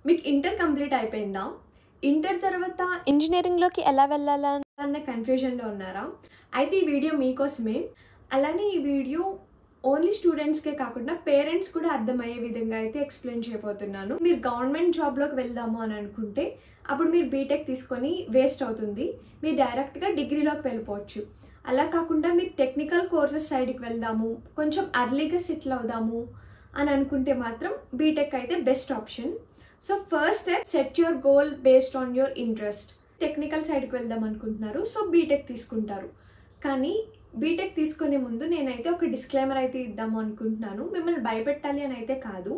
మీకు inter complete అయిపోయిందా? Inter తర్వాత ఇంజినీరింగ్‌లోకి ఎలా వెళ్ళాలన్న కన్ఫ్యూజన్‌లో ఉన్నారా? అయితే ఈ వీడియో మీకోసమే. అలానే ఈ వీడియో ఓన్లీ స్టూడెంట్స్‌కే కాకుండా పేరెంట్స్ కూడా అర్థమయ్యే విధంగా అయితే ఎక్స్‌ప్లెయిన్ చేయబోతున్నాను. మీరు గవర్నమెంట్ జాబ్‌లోకి వెళ్దాము అని అనుకుంటే అప్పుడు మీరు బీటెక్ తీసుకొని వేస్ట్ అవుతుంది. మీరు డైరెక్ట్‌గా డిగ్రీలోకి వెళ్ళిపోవచ్చు. అలా కాకుండా మీరు టెక్నికల్ కోర్సెస్ సైడ్‌కి వెళ్దాము, కొంచెం ఎర్లీగా సెటిల్ అవుదాము అని అనుకుంటే మాత్రం బీటెక్ అయితే best option. So first step, set your goal based on your interest. Technical సైడ్కి వెళ్దాం అనుకుంటున్నారు, సో బీటెక్ తీసుకుంటారు. కానీ బీటెక్ తీసుకునే ముందు నేనైతే ఒక డిస్క్లైమర్ అయితే ఇద్దాము అనుకుంటున్నాను. మిమ్మల్ని భయపెట్టాలి అని అయితే కాదు.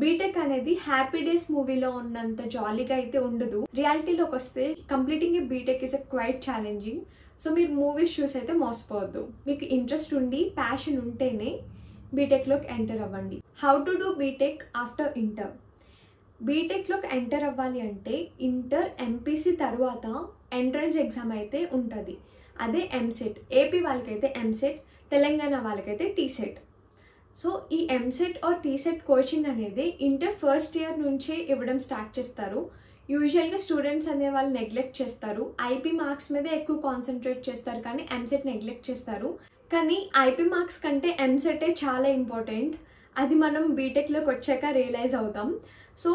బీటెక్ అనేది హ్యాపీ డేస్ మూవీలో ఉన్నంత జాలీగా అయితే ఉండదు. రియాలిటీలోకి వస్తే completing a B Tech is quite challenging. So మీరు మూవీస్ చూసి అయితే మోసపోవద్దు. మీకు ఇంట్రెస్ట్ ఉండి ప్యాషన్ ఉంటేనే బీటెక్లోకి ఎంటర్ అవ్వండి. How to do B Tech after inter. బీటెక్లోకి ఎంటర్ అవ్వాలి అంటే ఇంటర్ ఎంపీసీ తర్వాత ఎంట్రన్స్ ఎగ్జామ్ అయితే ఉంటుంది. అదే ఎంసెట్. ఏపీ వాళ్ళకైతే ఎంసెట్, తెలంగాణ వాళ్ళకైతే టీసెట్. సో ఈ ఎంసెట్ ఆర్ టీసెట్ కోచింగ్ అనేది ఇంటర్ ఫస్ట్ ఇయర్ నుంచే ఇవ్వడం స్టార్ట్ చేస్తారు. యూజువల్గా స్టూడెంట్స్ అనే వాళ్ళు నెగ్లెక్ట్ చేస్తారు. ఐపీ మార్క్స్ మీద ఎక్కువ కాన్సన్ట్రేట్ చేస్తారు, కానీ ఎంసెట్ నెగ్లెక్ట్ చేస్తారు. కానీ ఐపీ మార్క్స్ కంటే ఎంసెటే చాలా ఇంపార్టెంట్. అది మనం బీటెక్లోకి వచ్చాక రియలైజ్ అవుతాం. సో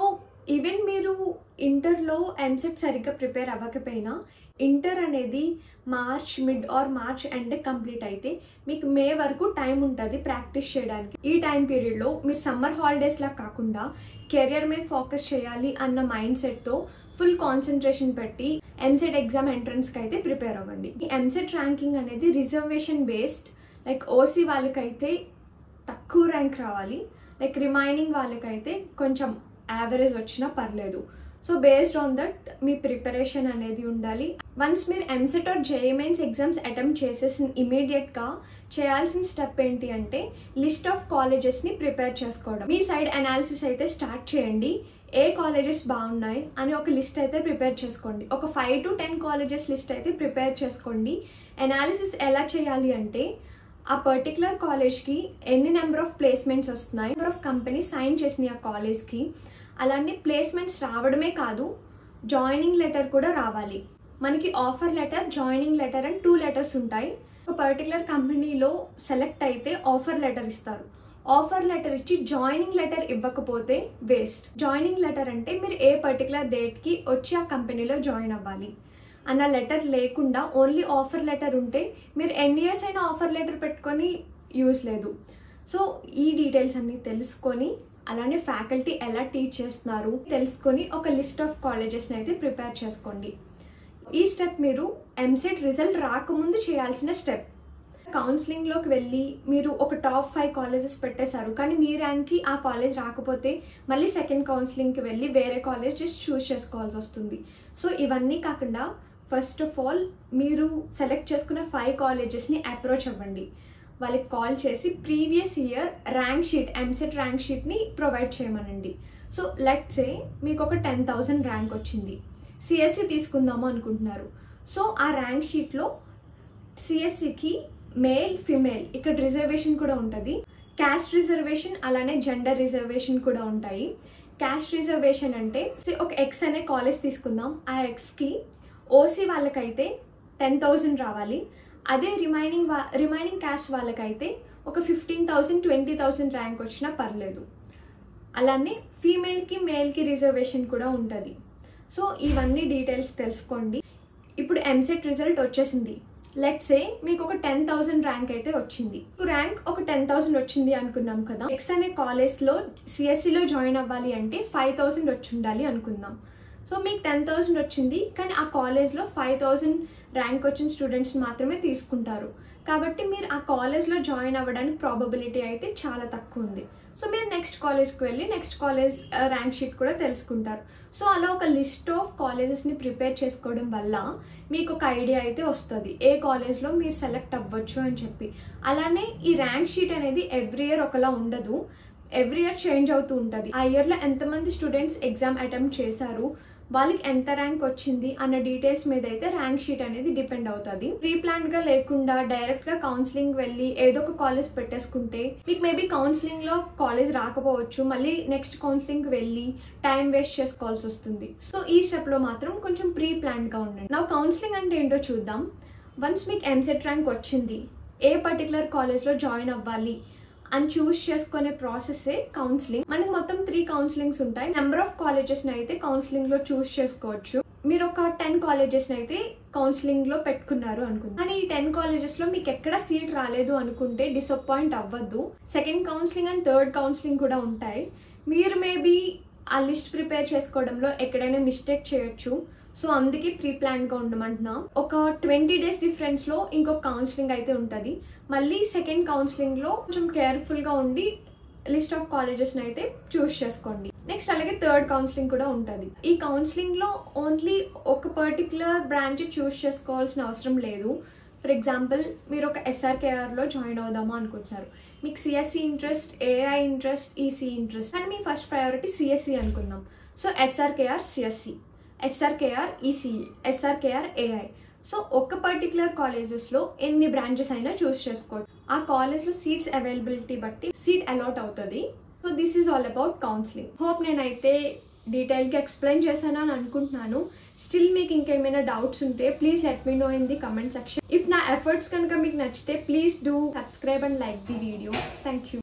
ఈవెన్ మీరు ఇంటర్లో ఎంసెట్ సరిగ్గా ప్రిపేర్ అవ్వకపోయినా ఇంటర్ అనేది March mid are March end complete అయితే మీకు మే వరకు టైం ఉంటుంది ప్రాక్టీస్ చేయడానికి. ఈ టైం పీరియడ్లో మీరు సమ్మర్ హాలిడేస్లా కాకుండా కెరియర్ మీద ఫోకస్ చేయాలి అన్న మైండ్ సెట్తో ఫుల్ కాన్సన్ట్రేషన్ పెట్టి ఎంసెట్ ఎగ్జామ్ ఎంట్రన్స్కి అయితే ప్రిపేర్ అవ్వండి. ఈ ఎంసెట్ ర్యాంకింగ్ అనేది రిజర్వేషన్ బేస్డ్. లైక్ ఓసీ వాళ్ళకైతే తక్కువ ర్యాంక్ రావాలి, లైక్ రిమైనింగ్ వాళ్ళకైతే కొంచెం యావరేజ్ వచ్చినా పర్లేదు. So based on that me preparation అనేది ఉండాలి. వన్స్ మీరు EAMCET are JEE mains exams attempt చేసేసిన ఇమీడియట్గా చేయాల్సిన స్టెప్ ఏంటి అంటే లిస్ట్ ఆఫ్ కాలేజెస్ని ప్రిపేర్ చేసుకోవడం. మీ సైడ్ అనాలిసిస్ అయితే స్టార్ట్ చేయండి. ఏ కాలేజెస్ బాగున్నాయి అని ఒక లిస్ట్ అయితే ప్రిపేర్ చేసుకోండి. ఒక 5 to 10 కాలేజెస్ లిస్ట్ అయితే ప్రిపేర్ చేసుకోండి. అనాలిసిస్ ఎలా చేయాలి అంటే ఆ పర్టికులర్ కాలేజ్కి ఎన్ని నెంబర్ ఆఫ్ ప్లేస్మెంట్స్ వస్తున్నాయి, నెంబర్ ఆఫ్ కంపెనీస్ సైన్ చేసినాయి ఆ కాలేజ్కి. అలాంటి ప్లేస్మెంట్స్ రావడమే కాదు, జాయినింగ్ లెటర్ కూడా రావాలి. మనకి ఆఫర్ లెటర్, జాయినింగ్ లెటర్ అని 2 లెటర్స్ ఉంటాయి. ఒక పర్టికులర్ కంపెనీలో సెలెక్ట్ అయితే ఆఫర్ లెటర్ ఇస్తారు. ఆఫర్ లెటర్ ఇచ్చి జాయినింగ్ లెటర్ ఇవ్వకపోతే వేస్ట్. జాయినింగ్ లెటర్ అంటే మీరు ఏ పర్టికులర్ డేట్కి వచ్చి ఆ కంపెనీలో జాయిన్ అవ్వాలి అన్న లెటర్ లేకుండా ఓన్లీ ఆఫర్ లెటర్ ఉంటే మీరు ఎన్ని ఇయర్స్ అయినా ఆఫర్ లెటర్ పెట్టుకొని యూజ్ లేదు. సో ఈ డీటెయిల్స్ అన్ని తెలుసుకొని, అలానే ఫ్యాకల్టీ ఎలా టీచ్ చేస్తున్నారు తెలుసుకొని ఒక లిస్ట్ ఆఫ్ కాలేజెస్ని అయితే ప్రిపేర్ చేసుకోండి. ఈ స్టెప్ మీరు ఎంసెట్ రిజల్ట్ రాకముందు చేయాల్సిన స్టెప్. కౌన్సిలింగ్లోకి వెళ్ళి మీరు ఒక టాప్ 5 కాలేజెస్ పెట్టేశారు, కానీ మీ ర్యాంక్కి ఆ కాలేజ్ రాకపోతే మళ్ళీ సెకండ్ కౌన్సిలింగ్కి వెళ్ళి వేరే కాలేజ్ జస్ట్ చూస్ చేసుకోవాల్సి వస్తుంది. సో ఇవన్నీ కాకుండా ఫస్ట్ ఆఫ్ ఆల్ మీరు సెలెక్ట్ చేసుకున్న 5 కాలేజెస్ని అప్రోచ్ అవ్వండి. వాళ్ళకి కాల్ చేసి previous year rank sheet, EAMCET rank షీట్ని ప్రొవైడ్ చేయమనండి. సో లెట్స్ సే మీకు ఒక 10,000 ర్యాంక్ వచ్చింది, సిఎస్సి తీసుకుందాము అనుకుంటున్నారు. సో ఆ ర్యాంక్ షీట్లో సిఎస్సికి మేల్, ఫిమేల్, ఇక్కడ రిజర్వేషన్ కూడా ఉంటుంది. క్యాస్ట్ రిజర్వేషన్ అలానే జెండర్ రిజర్వేషన్ కూడా ఉంటాయి. క్యాస్ట్ రిజర్వేషన్ అంటే ఒక ఎక్స్ అనే కాలేజ్ తీసుకుందాం. ఆ ఎక్స్కి ఓసీ వాళ్ళకైతే 10,000 రావాలి. అదే రిమైనింగ్ క్యాస్ట్ వాళ్ళకైతే ఒక 15,000, 20,000 ర్యాంక్ వచ్చినా పర్లేదు. అలానే ఫీమేల్కి, మేల్కి రిజర్వేషన్ కూడా ఉంటుంది. సో ఇవన్నీ డీటెయిల్స్ తెలుసుకోండి. ఇప్పుడు ఎంసెట్ రిజల్ట్ వచ్చేసింది. లెట్స్ సే మీకు ఒక 10,000 ర్యాంక్ అయితే వచ్చింది. ర్యాంక్ ఒక 10,000 వచ్చింది అనుకున్నాం కదా. ఎక్స్ అనే కాలేజ్లో సిఎస్సిలో జాయిన్ అవ్వాలి అంటే 5,000 వచ్చి ఉండాలి అనుకుందాం. సో మీకు 10,000 వచ్చింది, కానీ ఆ కాలేజ్లో 5,000 ర్యాంక్ వచ్చిన స్టూడెంట్స్ మాత్రమే తీసుకుంటారు. కాబట్టి మీరు ఆ కాలేజ్లో జాయిన్ అవ్వడానికి ప్రాబబిలిటీ అయితే చాలా తక్కువ ఉంది. సో మీరు నెక్స్ట్ కాలేజ్కి వెళ్ళి నెక్స్ట్ కాలేజ్ ర్యాంక్ షీట్ కూడా తెలుసుకుంటారు. సో అలా ఒక లిస్ట్ ఆఫ్ కాలేజెస్ని ప్రిపేర్ చేసుకోవడం వల్ల మీకు ఒక ఐడియా అయితే వస్తుంది ఏ కాలేజ్లో మీరు సెలెక్ట్ అవ్వచ్చు అని చెప్పి. అలానే ఈ ర్యాంక్ షీట్ అనేది ఎవ్రీ ఇయర్ ఒకలా ఉండదు, ఎవ్రీ ఇయర్ చేంజ్ అవుతూ ఉంటుంది. ఆ ఇయర్లో ఎంతమంది స్టూడెంట్స్ ఎగ్జామ్ అటెంప్ట్ చేశారు, వాళ్ళకి ఎంత ర్యాంక్ వచ్చింది అన్న డీటెయిల్స్ మీద అయితే ర్యాంక్ షీట్ అనేది డిపెండ్ అవుతుంది. ప్రీ ప్లాన్ గా లేకుండా డైరెక్ట్ గా కౌన్సిలింగ్ వెళ్ళి ఏదో ఒక కాలేజ్ పెట్టేసుకుంటే మీకు మేబీ కౌన్సిలింగ్ లో కాలేజ్ రాకపోవచ్చు, మళ్ళీ నెక్స్ట్ కౌన్సిలింగ్ వెళ్ళి టైం వేస్ట్ చేసుకోవాల్సి వస్తుంది. సో ఈ స్టెప్ లో మాత్రం కొంచెం ప్రీ ప్లాన్ గా ఉండండి. నా కౌన్సిలింగ్ అంటే ఏంటో చూద్దాం. వన్స్ మీకు ఎంసెట్ ర్యాంక్ వచ్చింది, ఏ పర్టికులర్ కాలేజ్ లో జాయిన్ అవ్వాలి అని చూస్ చేసుకునే ప్రాసెస్సే కౌన్సిలింగ్. మనకి మొత్తం 3 కౌన్సిలింగ్స్ ఉంటాయి. నెంబర్ ఆఫ్ కాలేజెస్ అయితే కౌన్సిలింగ్ లో చూస్ చేసుకోవచ్చు. మీరు ఒక 10 కాలేజెస్ అయితే కౌన్సిలింగ్ లో పెట్టుకున్నారు అనుకుంది, కానీ ఈ 10 కాలేజెస్ లో మీకు ఎక్కడ సీట్ రాలేదు అనుకుంటే డిసప్పాయింట్ అవ్వద్దు. Second counselling and third counselling కూడా ఉంటాయి. మీరు మేబీ ఆ లిస్ట్ ప్రిపేర్ చేసుకోవడంలో ఎక్కడైనా మిస్టేక్ చేయొచ్చు. సో అందుకే ప్రీ ప్లాన్ గా ఉండమంటున్నా. ఒక 20 days డిఫరెన్స్ లో ఇంకొక కౌన్సిలింగ్ అయితే ఉంటుంది. మళ్ళీ సెకండ్ కౌన్సిలింగ్ లో కొంచెం కేర్ఫుల్ గా ఉండి లిస్ట్ ఆఫ్ కాలేజెస్ అయితే చూస్ చేసుకోండి. నెక్స్ట్ అలాగే థర్డ్ కౌన్సిలింగ్ కూడా ఉంటుంది. ఈ కౌన్సిలింగ్ లో ఓన్లీ ఒక పర్టికులర్ బ్రాంచ్ చూస్ చేసుకోవాల్సిన అవసరం లేదు. ఫర్ ఎగ్జాంపుల్ మీరు ఒక SRKR లో జాయిన్ అవుదామా అనుకుంటున్నారు. మీకు CSE interest, AI interest, EC interest, కానీ మీ ఫస్ట్ ప్రయారిటీ CSE అనుకుందాం. So SRKR CSE, SRKR ECE, SRKR AI. So ఒక పర్టికులర్ కాలేజెస్ లో ఎన్ని బ్రాంచెస్ అయినా చూస్ చేసుకోవచ్చు. ఆ కాలేజ్ లో సీట్స్ అవైలబిలిటీ బట్టి సీట్ అలాట్ అవుతుంది. So this is all about counselling. Hope నేనైతే డీటెయిల్ గా ఎక్స్ప్లెయిన్ చేశాను అని అనుకుంటున్నాను. స్టిల్ మీకు ఇంకేమైనా డౌట్స్ ఉంటే please let me know in the comment section. If నా ఎఫర్ట్స్ కనుక మీకు నచ్చితే please do subscribe and like the video. Thank you.